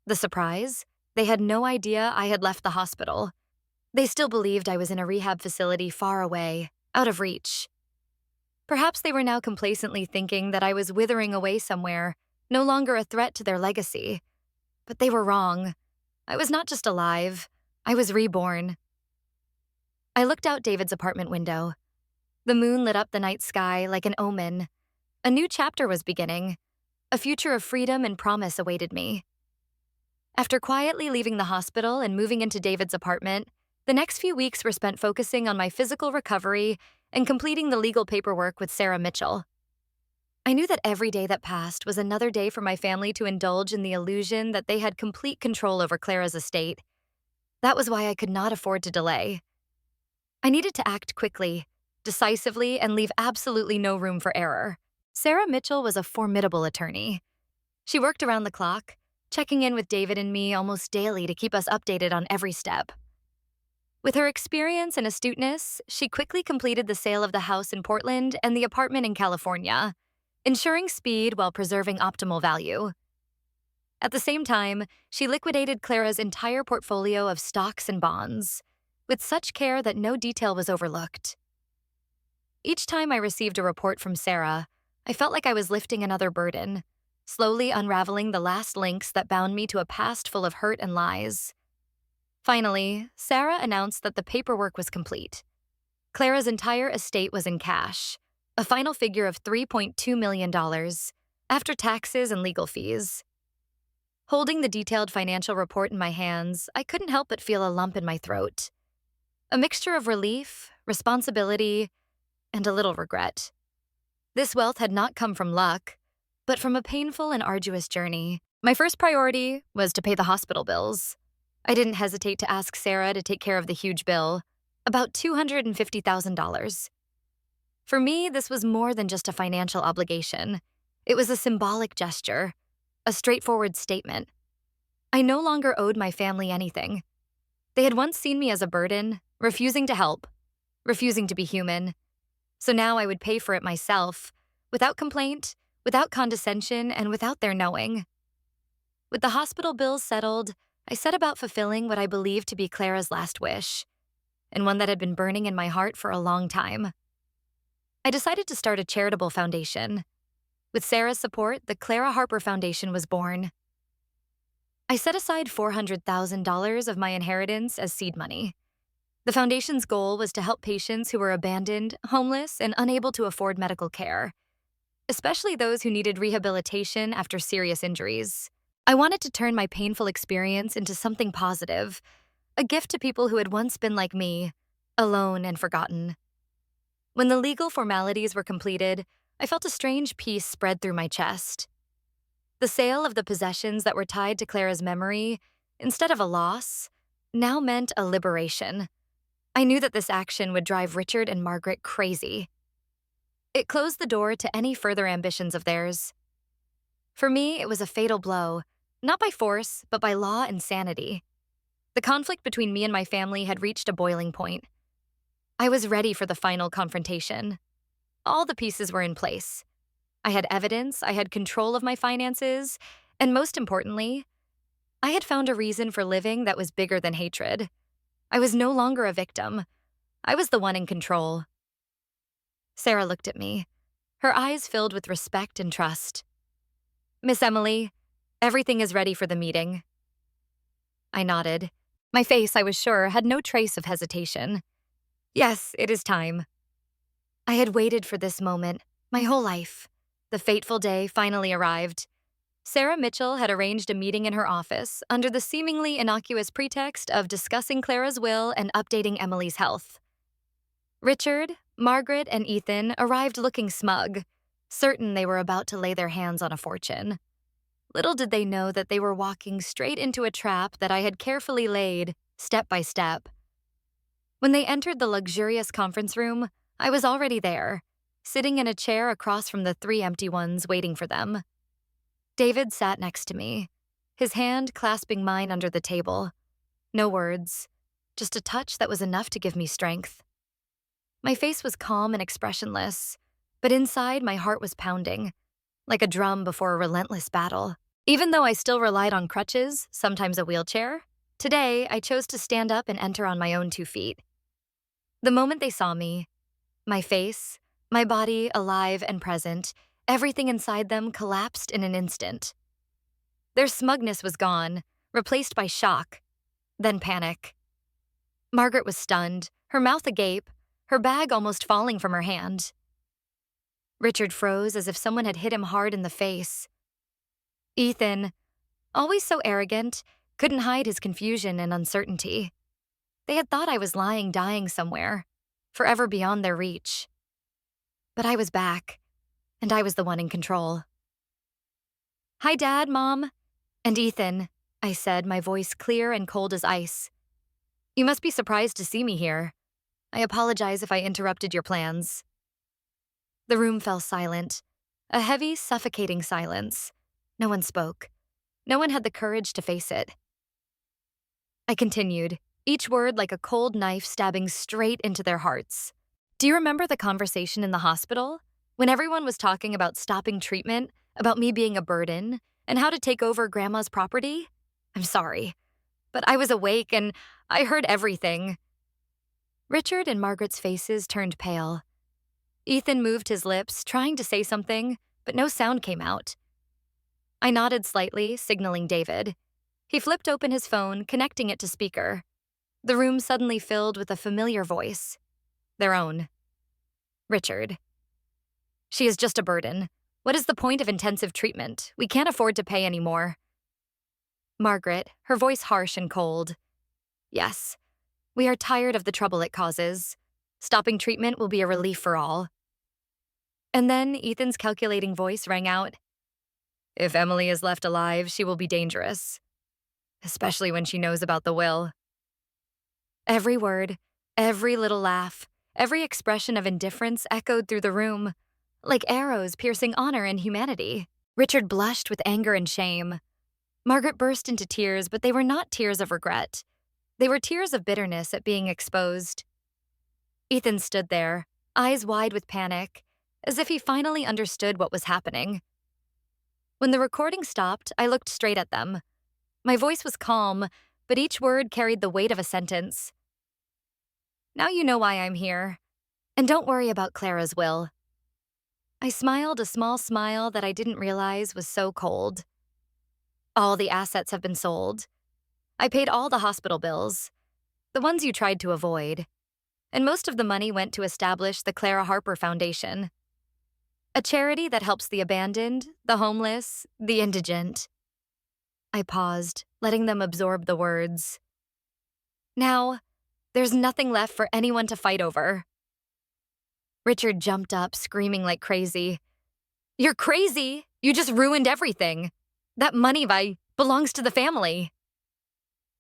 The surprise? They had no idea I had left the hospital. They still believed I was in a rehab facility far away, out of reach. Perhaps they were now complacently thinking that I was withering away somewhere, no longer a threat to their legacy. But they were wrong. I was not just alive, I was reborn. I looked out David's apartment window. The moon lit up the night sky like an omen. A new chapter was beginning. A future of freedom and promise awaited me. After quietly leaving the hospital and moving into David's apartment, the next few weeks were spent focusing on my physical recovery and completing the legal paperwork with Sarah Mitchell. I knew that every day that passed was another day for my family to indulge in the illusion that they had complete control over Clara's estate. That was why I could not afford to delay. I needed to act quickly, decisively, and leave absolutely no room for error. Sarah Mitchell was a formidable attorney. She worked around the clock, checking in with David and me almost daily to keep us updated on every step. With her experience and astuteness, she quickly completed the sale of the house in Portland and the apartment in California, ensuring speed while preserving optimal value. At the same time, she liquidated Clara's entire portfolio of stocks and bonds, with such care that no detail was overlooked. Each time I received a report from Sarah, I felt like I was lifting another burden, slowly unraveling the last links that bound me to a past full of hurt and lies. Finally, Sarah announced that the paperwork was complete. Clara's entire estate was in cash, a final figure of $3.2 million, after taxes and legal fees. Holding the detailed financial report in my hands, I couldn't help but feel a lump in my throat. A mixture of relief, responsibility, and a little regret. This wealth had not come from luck, but from a painful and arduous journey. My first priority was to pay the hospital bills. I didn't hesitate to ask Sarah to take care of the huge bill, about $250,000. For me, this was more than just a financial obligation. It was a symbolic gesture, a straightforward statement. I no longer owed my family anything. They had once seen me as a burden, refusing to help, refusing to be human. So now I would pay for it myself, without complaint, without condescension, and without their knowing. With the hospital bills settled, I set about fulfilling what I believed to be Clara's last wish, and one that had been burning in my heart for a long time. I decided to start a charitable foundation. With Sarah's support, the Clara Harper Foundation was born. I set aside $400,000 of my inheritance as seed money. The foundation's goal was to help patients who were abandoned, homeless, and unable to afford medical care, especially those who needed rehabilitation after serious injuries. I wanted to turn my painful experience into something positive, a gift to people who had once been like me, alone and forgotten. When the legal formalities were completed, I felt a strange peace spread through my chest. The sale of the possessions that were tied to Clara's memory, instead of a loss, now meant a liberation. I knew that this action would drive Richard and Margaret crazy. It closed the door to any further ambitions of theirs. For me, it was a fatal blow, not by force, but by law and sanity. The conflict between me and my family had reached a boiling point. I was ready for the final confrontation. All the pieces were in place. I had evidence, I had control of my finances, and most importantly, I had found a reason for living that was bigger than hatred. I was no longer a victim. I was the one in control. Sarah looked at me, her eyes filled with respect and trust. "Miss Emily, everything is ready for the meeting." I nodded. My face, I was sure, had no trace of hesitation. Yes, it is time. I had waited for this moment my whole life. The fateful day finally arrived. Sarah Mitchell had arranged a meeting in her office under the seemingly innocuous pretext of discussing Clara's will and updating Emily's health. Richard, Margaret, and Ethan arrived looking smug, certain they were about to lay their hands on a fortune. Little did they know that they were walking straight into a trap that I had carefully laid, step by step. When they entered the luxurious conference room, I was already there, sitting in a chair across from the 3 empty ones waiting for them. David sat next to me, his hand clasping mine under the table. No words, just a touch that was enough to give me strength. My face was calm and expressionless, but inside my heart was pounding, like a drum before a relentless battle. Even though I still relied on crutches, sometimes a wheelchair, today I chose to stand up and enter on my own 2 feet. The moment they saw me, my face, my body alive and present, everything inside them collapsed in an instant. Their smugness was gone, replaced by shock, then panic. Margaret was stunned, her mouth agape, her bag almost falling from her hand. Richard froze as if someone had hit him hard in the face. Ethan, always so arrogant, couldn't hide his confusion and uncertainty. They had thought I was lying dying somewhere, forever beyond their reach. But I was back, and I was the one in control. "Hi, Dad, Mom, and Ethan," I said, my voice clear and cold as ice. "You must be surprised to see me here. I apologize if I interrupted your plans." The room fell silent, a heavy, suffocating silence. No one spoke. No one had the courage to face it. I continued, each word like a cold knife stabbing straight into their hearts. "Do you remember the conversation in the hospital? When everyone was talking about stopping treatment, about me being a burden, and how to take over Grandma's property? I'm sorry, but I was awake and I heard everything." Richard and Margaret's faces turned pale. Ethan moved his lips, trying to say something, but no sound came out. I nodded slightly, signaling David. He flipped open his phone, connecting it to speaker. The room suddenly filled with a familiar voice. Their own. Richard. She is just a burden. What is the point of intensive treatment? We can't afford to pay anymore. Margaret, her voice harsh and cold. Yes. We are tired of the trouble it causes. Stopping treatment will be a relief for all. And then Ethan's calculating voice rang out. If Emily is left alive, she will be dangerous. Especially when she knows about the will. Every word, every little laugh, every expression of indifference echoed through the room, like arrows piercing honor and humanity. Richard blushed with anger and shame. Margaret burst into tears, but they were not tears of regret. They were tears of bitterness at being exposed. Ethan stood there, eyes wide with panic, as if he finally understood what was happening. When the recording stopped, I looked straight at them. My voice was calm, but each word carried the weight of a sentence. Now you know why I'm here. And don't worry about Clara's will. I smiled a small smile that I didn't realize was so cold. All the assets have been sold. I paid all the hospital bills, the ones you tried to avoid, and most of the money went to establish the Clara Harper Foundation, a charity that helps the abandoned, the homeless, the indigent. I paused, letting them absorb the words. Now, there's nothing left for anyone to fight over. Richard jumped up, screaming like crazy. You're crazy! You just ruined everything! That money belongs to the family.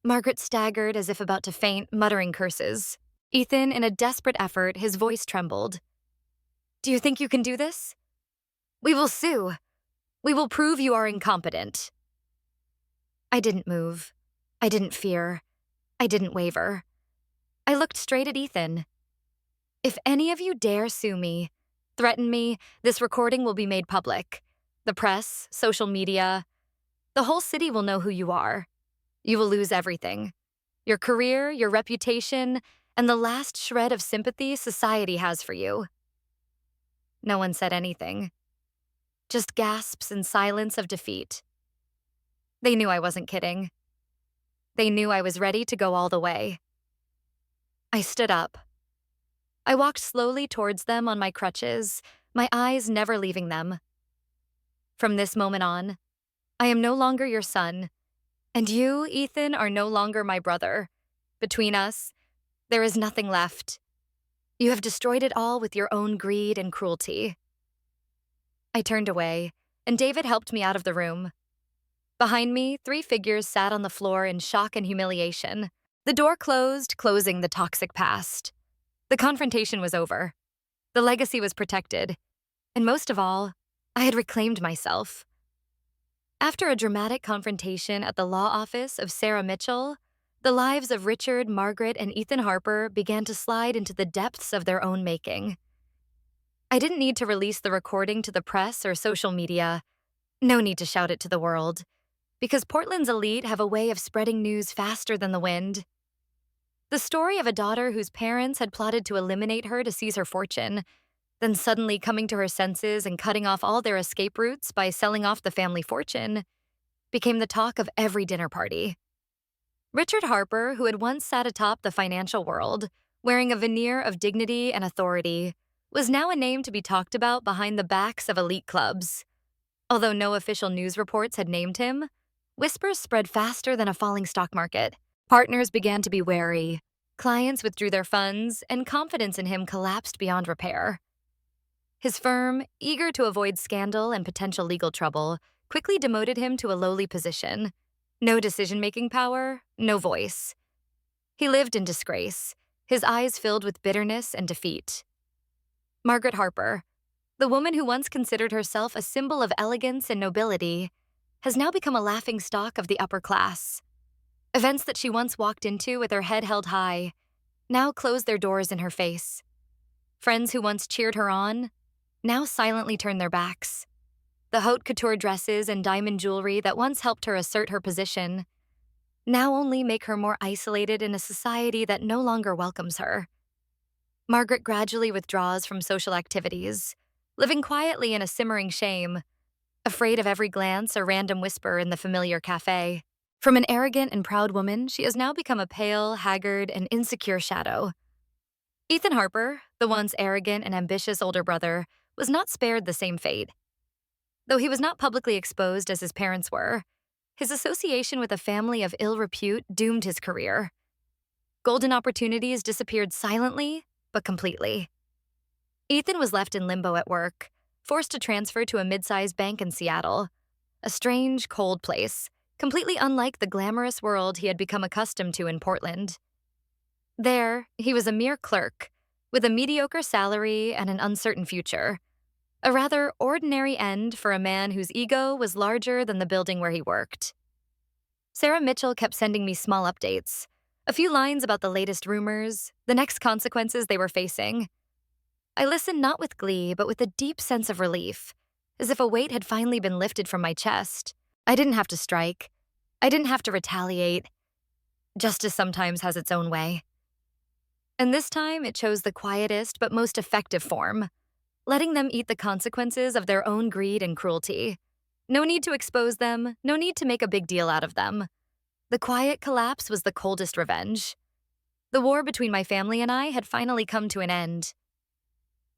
Margaret staggered as if about to faint, muttering curses. Ethan, in a desperate effort, his voice trembled. Do you think you can do this? We will sue. We will prove you are incompetent. I didn't move. I didn't fear. I didn't waver. I looked straight at Ethan. If any of you dare sue me, threaten me, this recording will be made public. The press, social media, the whole city will know who you are. You will lose everything. Your career, your reputation, and the last shred of sympathy society has for you. No one said anything. Just gasps and silence of defeat. They knew I wasn't kidding. They knew I was ready to go all the way. I stood up. I walked slowly towards them on my crutches, my eyes never leaving them. From this moment on, I am no longer your son, and you, Ethan, are no longer my brother. Between us, there is nothing left. You have destroyed it all with your own greed and cruelty. I turned away, and David helped me out of the room. Behind me, 3 figures sat on the floor in shock and humiliation. The door closed, closing the toxic past. The confrontation was over. The legacy was protected. And most of all, I had reclaimed myself. After a dramatic confrontation at the law office of Sarah Mitchell, the lives of Richard, Margaret, and Ethan Harper began to slide into the depths of their own making. I didn't need to release the recording to the press or social media. No need to shout it to the world, because Portland's elite have a way of spreading news faster than the wind. The story of a daughter whose parents had plotted to eliminate her to seize her fortune, then suddenly coming to her senses and cutting off all their escape routes by selling off the family fortune, became the talk of every dinner party. Richard Harper, who had once sat atop the financial world, wearing a veneer of dignity and authority, was now a name to be talked about behind the backs of elite clubs. Although no official news reports had named him, whispers spread faster than a falling stock market. Partners began to be wary. Clients withdrew their funds, and confidence in him collapsed beyond repair. His firm, eager to avoid scandal and potential legal trouble, quickly demoted him to a lowly position. No decision-making power, no voice. He lived in disgrace, his eyes filled with bitterness and defeat. Margaret Harper, the woman who once considered herself a symbol of elegance and nobility, has now become a laughingstock of the upper class. Events that she once walked into with her head held high now closed their doors in her face. Friends who once cheered her on now silently turn their backs. The haute couture dresses and diamond jewelry that once helped her assert her position now only make her more isolated in a society that no longer welcomes her. Margaret gradually withdraws from social activities, living quietly in a simmering shame, afraid of every glance or random whisper in the familiar cafe. From an arrogant and proud woman, she has now become a pale, haggard, and insecure shadow. Ethan Harper, the once arrogant and ambitious older brother, was not spared the same fate. Though he was not publicly exposed as his parents were, his association with a family of ill repute doomed his career. Golden opportunities disappeared silently, but completely. Ethan was left in limbo at work, forced to transfer to a mid-sized bank in Seattle, a strange, cold place, completely unlike the glamorous world he had become accustomed to in Portland. There, he was a mere clerk, with a mediocre salary and an uncertain future, a rather ordinary end for a man whose ego was larger than the building where he worked. Sarah Mitchell kept sending me small updates, a few lines about the latest rumors, the next consequences they were facing. I listened not with glee, but with a deep sense of relief, as if a weight had finally been lifted from my chest. I didn't have to strike. I didn't have to retaliate. Justice sometimes has its own way. And this time, it chose the quietest but most effective form, letting them eat the consequences of their own greed and cruelty. No need to expose them, no need to make a big deal out of them. The quiet collapse was the coldest revenge. The war between my family and I had finally come to an end.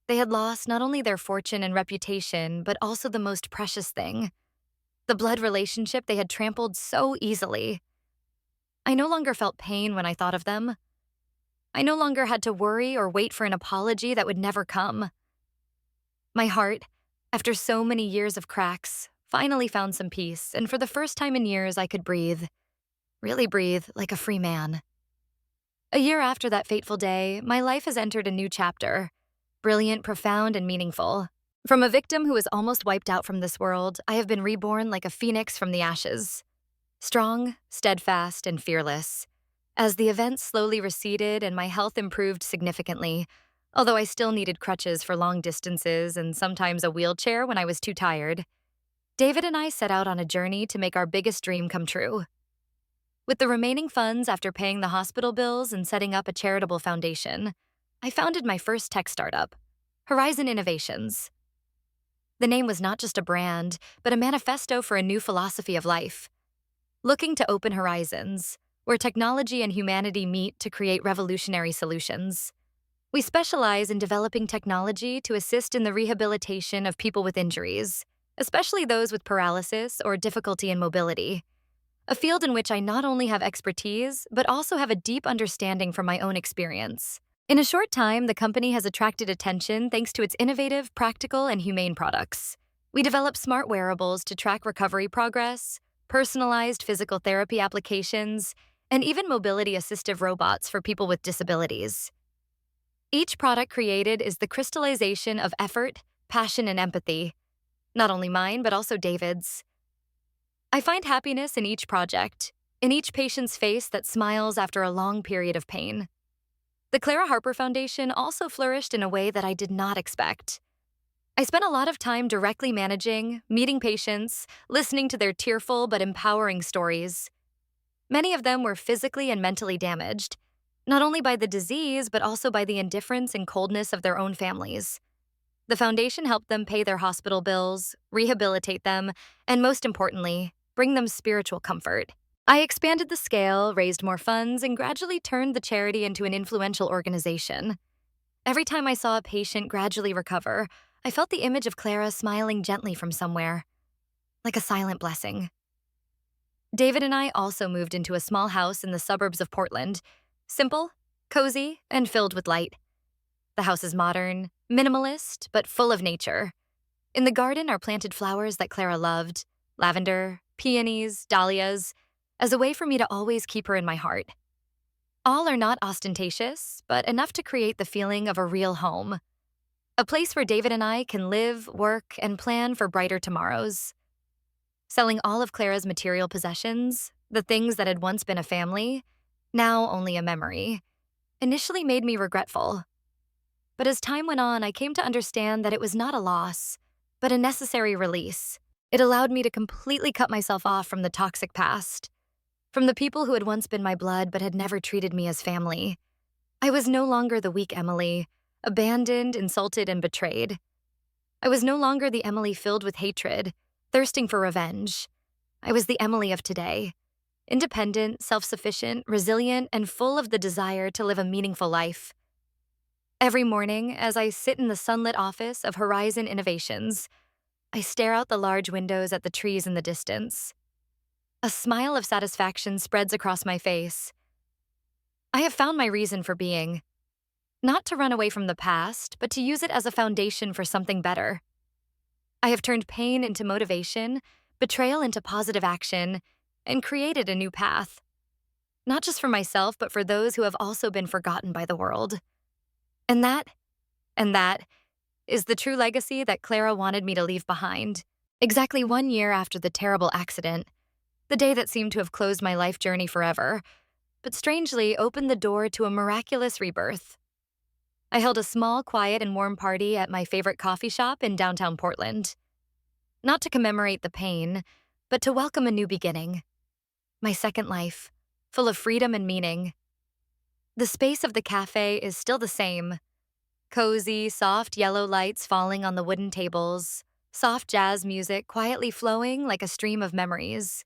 They had lost not only their fortune and reputation, but also the most precious thing, the blood relationship they had trampled so easily. I no longer felt pain when I thought of them. I no longer had to worry or wait for an apology that would never come. My heart, after so many years of cracks, finally found some peace, and for the first time in years I could breathe, really breathe like a free man. A year after that fateful day, my life has entered a new chapter, brilliant, profound, and meaningful. From a victim who was almost wiped out from this world, I have been reborn like a phoenix from the ashes. Strong, steadfast, and fearless. As the events slowly receded and my health improved significantly, although I still needed crutches for long distances and sometimes a wheelchair when I was too tired, David and I set out on a journey to make our biggest dream come true. With the remaining funds after paying the hospital bills and setting up a charitable foundation, I founded my first tech startup, Horizon Innovations. The name was not just a brand, but a manifesto for a new philosophy of life. Looking to open horizons, where technology and humanity meet to create revolutionary solutions. We specialize in developing technology to assist in the rehabilitation of people with injuries, especially those with paralysis or difficulty in mobility, a field in which I not only have expertise, but also have a deep understanding from my own experience. In a short time, the company has attracted attention thanks to its innovative, practical, and humane products. We develop smart wearables to track recovery progress, personalized physical therapy applications, and even mobility-assistive robots for people with disabilities. Each product created is the crystallization of effort, passion, and empathy, not only mine, but also David's. I find happiness in each project, in each patient's face that smiles after a long period of pain. The Clara Harper Foundation also flourished in a way that I did not expect. I spent a lot of time directly managing, meeting patients, listening to their tearful but empowering stories. Many of them were physically and mentally damaged, not only by the disease, but also by the indifference and coldness of their own families. The foundation helped them pay their hospital bills, rehabilitate them, and most importantly, bring them spiritual comfort. I expanded the scale, raised more funds, and gradually turned the charity into an influential organization. Every time I saw a patient gradually recover, I felt the image of Clara smiling gently from somewhere, like a silent blessing. David and I also moved into a small house in the suburbs of Portland, simple, cozy, and filled with light. The house is modern, minimalist, but full of nature. In the garden are planted flowers that Clara loved, lavender, peonies, dahlias, as a way for me to always keep her in my heart. All are not ostentatious, but enough to create the feeling of a real home. A place where David and I can live, work, and plan for brighter tomorrows. Selling all of Clara's material possessions, the things that had once been a family, now only a memory, initially made me regretful. But as time went on, I came to understand that it was not a loss, but a necessary release. It allowed me to completely cut myself off from the toxic past, from the people who had once been my blood but had never treated me as family. I was no longer the weak Emily, abandoned, insulted, and betrayed. I was no longer the Emily filled with hatred, thirsting for revenge. I was the Emily of today, independent, self-sufficient, resilient, and full of the desire to live a meaningful life. Every morning, as I sit in the sunlit office of Horizon Innovations, I stare out the large windows at the trees in the distance. A smile of satisfaction spreads across my face. I have found my reason for being. Not to run away from the past, but to use it as a foundation for something better. I have turned pain into motivation, betrayal into positive action, and created a new path. Not just for myself, but for those who have also been forgotten by the world. And that is the true legacy that Clara wanted me to leave behind. Exactly 1 year after the terrible accident, the day that seemed to have closed my life journey forever, but strangely opened the door to a miraculous rebirth. I held a small, quiet, and warm party at my favorite coffee shop in downtown Portland. Not to commemorate the pain, but to welcome a new beginning. My second life, full of freedom and meaning. The space of the cafe is still the same. Cozy, soft yellow lights falling on the wooden tables, soft jazz music quietly flowing like a stream of memories.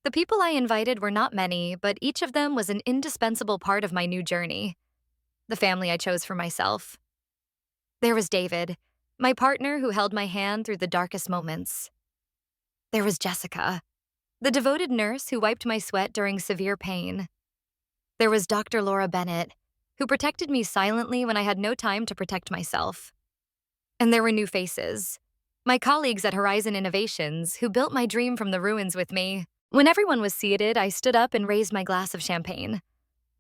The people I invited were not many, but each of them was an indispensable part of my new journey, the family I chose for myself. There was David, my partner who held my hand through the darkest moments. There was Jessica, the devoted nurse who wiped my sweat during severe pain. There was Dr. Laura Bennett, who protected me silently when I had no time to protect myself. And there were new faces, my colleagues at Horizon Innovations, who built my dream from the ruins with me. When everyone was seated, I stood up and raised my glass of champagne.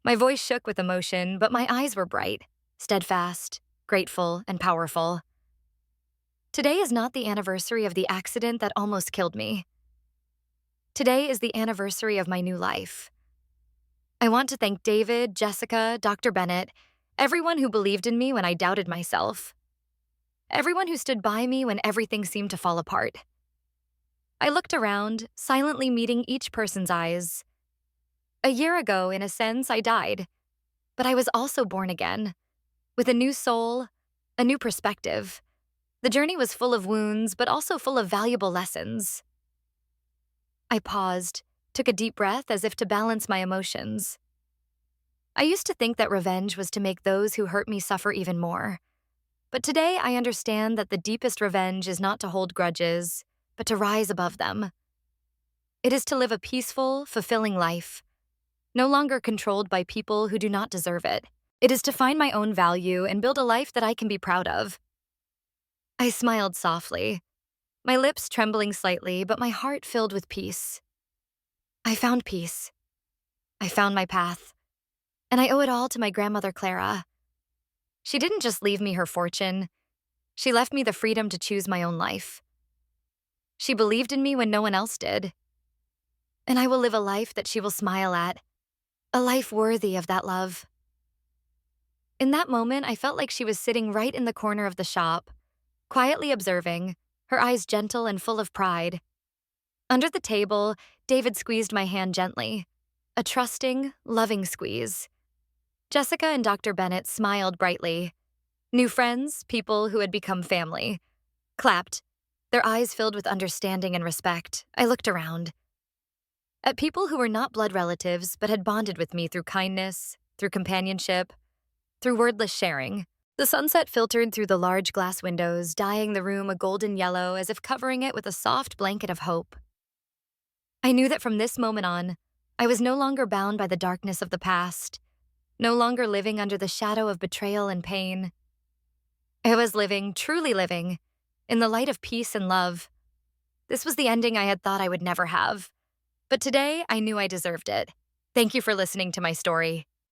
My voice shook with emotion, but my eyes were bright, steadfast, grateful, and powerful. Today is not the anniversary of the accident that almost killed me. Today is the anniversary of my new life. I want to thank David, Jessica, Dr. Bennett, everyone who believed in me when I doubted myself. Everyone who stood by me when everything seemed to fall apart. I looked around, silently meeting each person's eyes. A year ago, in a sense, I died, but I was also born again, with a new soul, a new perspective. The journey was full of wounds, but also full of valuable lessons. I paused, took a deep breath as if to balance my emotions. I used to think that revenge was to make those who hurt me suffer even more. But today I understand that the deepest revenge is not to hold grudges, but to rise above them. It is to live a peaceful, fulfilling life, no longer controlled by people who do not deserve it. It is to find my own value and build a life that I can be proud of. I smiled softly, my lips trembling slightly, but my heart filled with peace. I found peace. I found my path. And I owe it all to my grandmother Clara. She didn't just leave me her fortune. She left me the freedom to choose my own life. She believed in me when no one else did. And I will live a life that she will smile at, a life worthy of that love. In that moment, I felt like she was sitting right in the corner of the shop, quietly observing, her eyes gentle and full of pride. Under the table, David squeezed my hand gently, a trusting, loving squeeze. Jessica and Dr. Bennett smiled brightly. New friends, people who had become family, clapped, their eyes filled with understanding and respect. I looked around. At people who were not blood relatives but had bonded with me through kindness, through companionship, through wordless sharing. The sunset filtered through the large glass windows, dyeing the room a golden yellow as if covering it with a soft blanket of hope. I knew that from this moment on, I was no longer bound by the darkness of the past, no longer living under the shadow of betrayal and pain. I was living, truly living, in the light of peace and love. This was the ending I had thought I would never have. But today, I knew I deserved it. Thank you for listening to my story.